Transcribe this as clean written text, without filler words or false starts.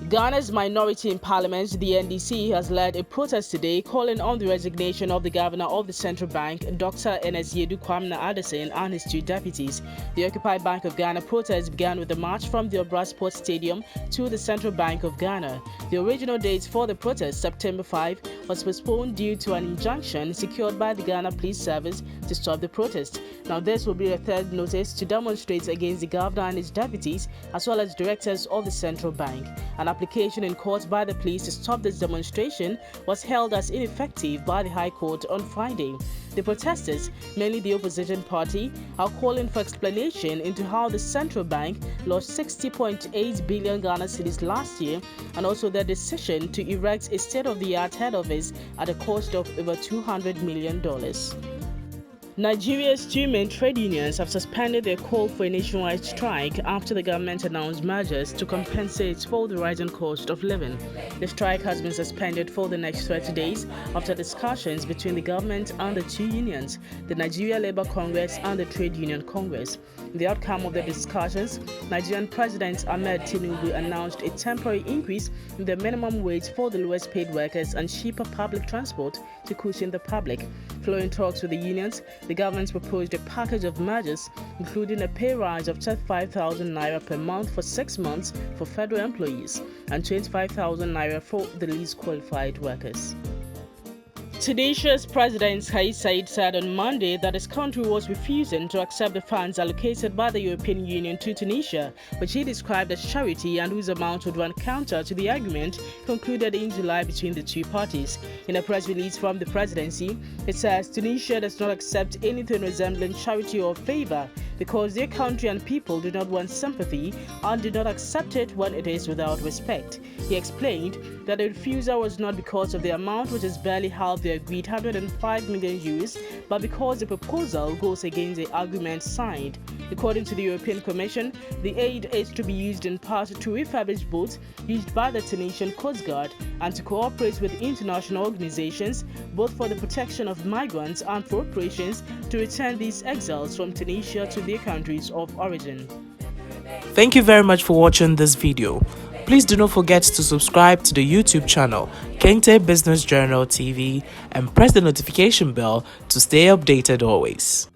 Ghana's minority in parliament, the NDC, has led a protest today calling on the resignation of the governor of the central bank, Dr. Enes Kwamna Addison, and his two deputies. The Occupy Bank of Ghana protest began with a march from the Obra Sports Stadium to the Central Bank of Ghana. The original date for the protest, September 5, was postponed due to an injunction secured by the Ghana Police Service to stop the protest. Now, this will be a third notice to demonstrate against the governor and his deputies, as well as directors of the central bank. An application in court by the police to stop this demonstration was held as ineffective by the High Court on Friday. The protesters, mainly the opposition party, are calling for explanation into how the central bank lost 60.8 billion Ghana cedis last year, and also their decision to erect a state-of-the-art head office at a cost of over $200 million. Nigeria's two main trade unions have suspended their call for a nationwide strike after the government announced measures to compensate for the rising cost of living. The strike has been suspended for the next 30 days after discussions between the government and the two unions, the Nigeria Labour Congress and the Trade Union Congress. In the outcome of the discussions, Nigerian President Ahmed Tinubu announced a temporary increase in the minimum wage for the lowest paid workers and cheaper public transport to cushion the public. Following talks with the unions, the government proposed a package of measures, including a pay rise of 35,000 naira per month for 6 months for federal employees and 25,000 naira for the least qualified workers. Tunisia's President Kais Saied said on Monday that his country was refusing to accept the funds allocated by the European Union to Tunisia, which he described as charity and whose amount would run counter to the agreement concluded in July between the two parties. In a press release from the presidency, it says Tunisia does not accept anything resembling charity or favor because their country and people do not want sympathy and do not accept it when it is without respect. He explained that the refusal was not because of the amount, which is barely half the agreed 105 million euros, but because the proposal goes against the agreement signed. According to the European Commission, the aid is to be used in part to refurbish boats used by the Tunisian Coast Guard and to cooperate with international organizations, both for the protection of migrants and for operations to return these exiles from Tunisia to their countries of origin. Thank you very much for watching this video. Please do not forget to subscribe to the YouTube channel Kente Business Journal TV and press the notification bell to stay updated always.